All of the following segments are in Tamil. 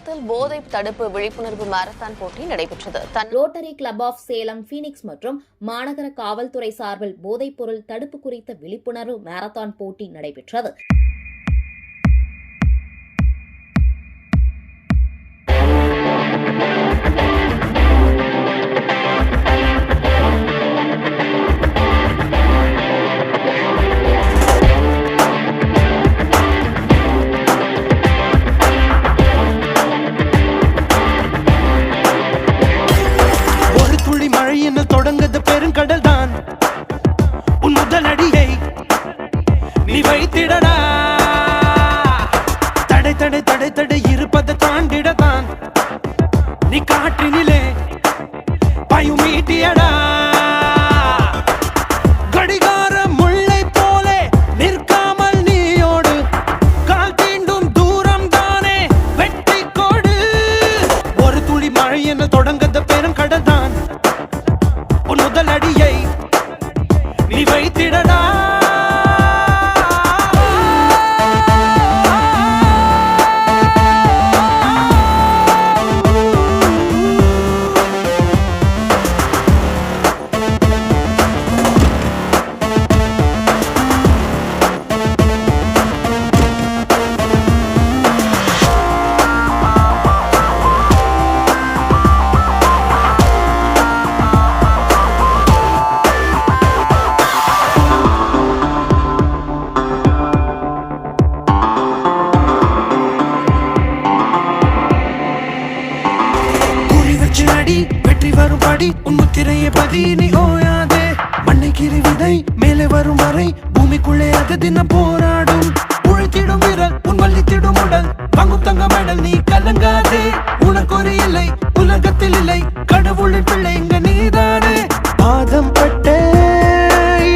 சேலத்தில் போதை தடுப்பு விழிப்புணர்வு மாரத்தான் போட்டி நடைபெற்றது. Rotary Club of Salem, Phoenix மற்றும் மாநகர காவல்துறை சார்பில் போதைப் பொருள் தடுப்பு குறித்த விழிப்புணர்வு மாரத்தான் போட்டி நடைபெற்றது. தொடங்குது பெருங்கடல் தான் உன் முதலடியை நீ வைத்திடடா. தடை தடை தடை தடை இருப்பதை தாண்டிடத்தான் நீ காற்றினிலே பயமீட்டியடா. கடிகார முல்லை போலே நிற்காமல் நீயோடு, கால் தீண்டும் தூரம் தானே வெற்றி கோடு. ஒரு துளி மழை என தொடங்குது பெருங்கடல் தான் உன் முதலடியை நீ வைத்திடடா. வெற்றி வரும் படி உன் முத்திரையை பதி நீ ஓயாதே. மண்ணை கீறி விதை மேலே வரும் வரை பூமிக்குள்ளே அது தினம் போராடும். உழைத்திடும் வீரர் உன் வள்ளித்திடும் உடல் வாங்கும் தங்க மெடல் நீ கலங்காதே. உனக்கு ஒரு இல்லை உலகத்தில் இல்லை, கடவுளின் பிள்ளை இங்க நீதானே. பாதம் பட்ட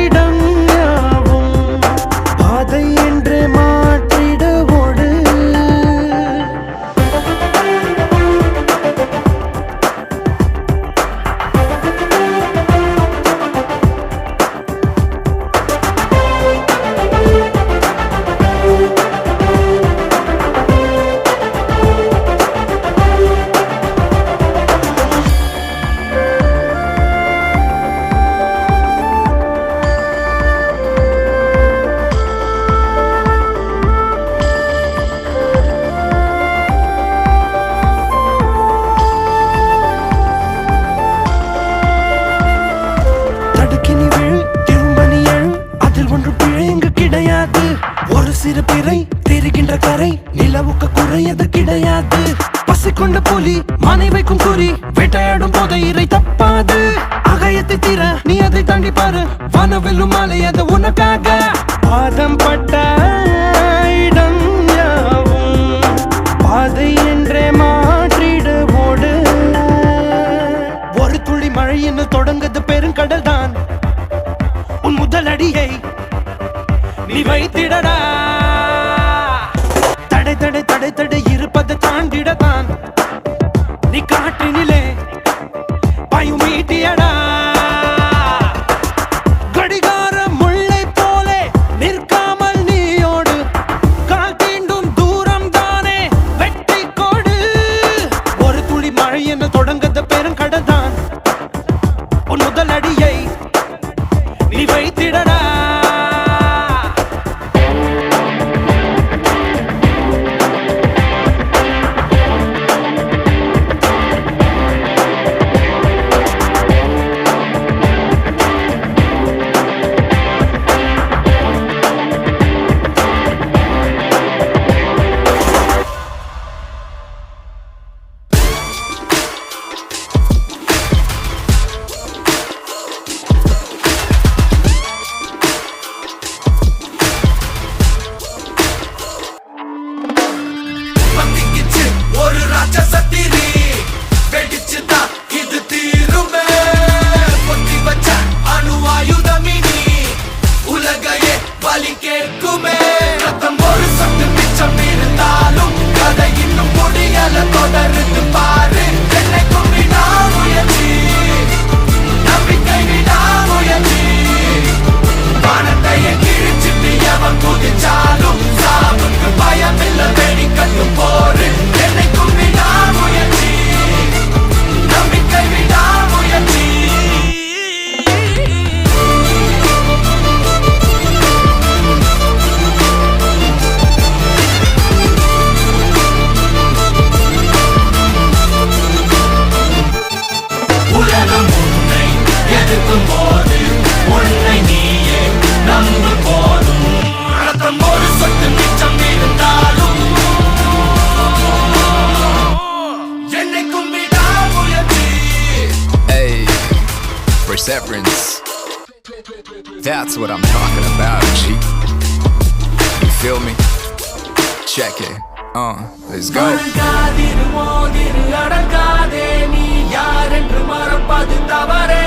இடம் யாவும் பாதை என்று மாற்றிடுவோடு. ஒரு சிறு பிறை தெரிகின்ற கரை நிலவுக்கு குறையது கிடையாது. பசி கொண்ட புலி மனை வைக்கும் குறி வேட்டையாடும் போதை இறை தப்பாது. அகயத்தை தீர நீ அதை தாண்டி பாரு, வனவெல்லும் மாலை அது உனக்காக. பாதம் பட்ட இடம் யாவும் பாதை என்றே மாற்றிடுவோடு. ஒரு துளி மழை என்ன தொடங்குது பெருங்கடல் தான் உன் முதலடியை நீ வைத்திடடா. தடை தடை தடை தடை இருப்பதை தாண்டிடத்தான் நீ காற்றினிலே பயமீட்டியடா. கடிகார முல்லை போலே நிற்காமல் நீயோடு, கால் தீண்டும் தூரம் தானே வெற்றி கோடு. ஒரு துளி மழை என தொடங்குது பெருங்கடல் தான் உன் முதலடியை நீ வைத்திடடா. உலகம் உன்னை எதிர்க்கும் போது உன்னை நீயே நம்பு போதும் ரத்தம் ஒரு சொட்டு மிச்சம் இருந்தாலும் என்னைக்கும் விடாமுயற்சி. Hey, perseverance. That's what I'm talking about, G. You feel me? Check it. Let's go. அடங்காதிரு மோதிரு Adangathey நீ யார் என்று மறப்பது தவறே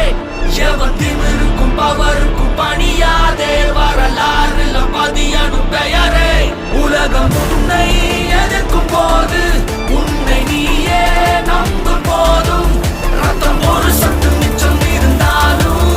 எவன் திமிருக்கும் பவருக்கும் பணியாதே வரலாறுல பதியனும் பெயரே உலகம் உன்னை எதிர்க்கும் போது உன்னை நீயே நம்பு போதும் ரத்தம் ஒரு சொட்டு மிச்சம் இருந்தாலும்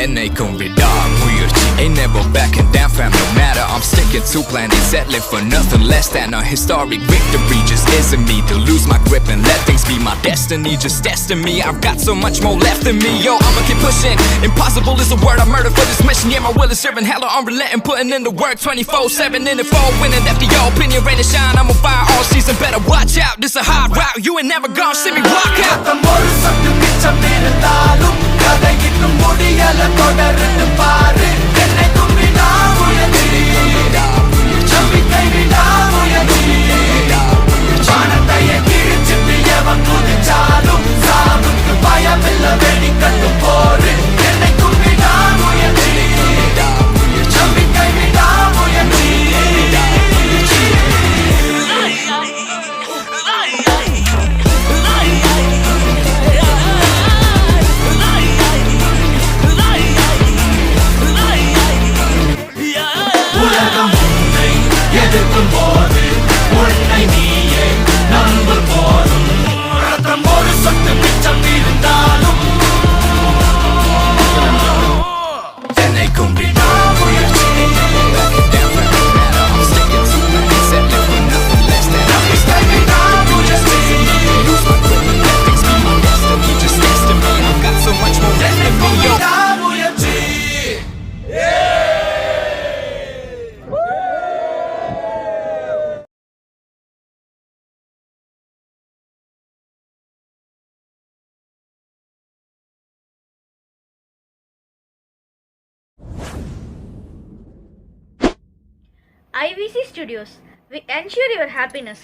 என்னைக்கும் விடாமுயற்சி. Ain't never backing down fam, no matter I'm sticking to plan, ain't settling for nothing less than a historic victory. Just isn't me to lose my grip and let things be my destiny. Just testing me, I've got so much more left in me. Yo, I'ma keep pushing. Impossible is the word I murder for this mission. Yeah, my will is serving hella unrelenting, putting in the work 24/7 in the fall, winning after your opinion, rain and shine. I'm on fire all season, better watch out. This a hard route, you ain't never gonna see me walk out. ரத்தம் ஒரு சொட்டு மிச்சம் இருந்தாலும் கதை இன்னும் முடியல தொடர்ந்து பாரு என்னைக்கும் விடாமுயற்சி நம்பிக்கை விடாமுயற்சி வானத்தையே கிழிச்சிட்டு எவன் குதிச்சாலும் சாவுக்கு பயமில்ல வெடிக்கட்டும் போரு என்னைக்கும் விடாமுயற்சி நம்பிக்கை விடாமுயற்சி. உலகம் உன்னை எதிர்க்கும் போது உன்னை நீயே நம்பு போதும் ரத்தம் ஒரு சொட்டு மிச்சம் இருந்தாலும் என்னைக்கும் விடாமுயற்சி. Backing down fam, no matter I'm sticking to plan, ain't settling for nothing less than a historic victory. Just isn't me to lose my grip and let things be my destiny. Just testing me, I've got so much more left in me. Yo, விடாமுயற்சி. IVC Studios. We ensure your happiness.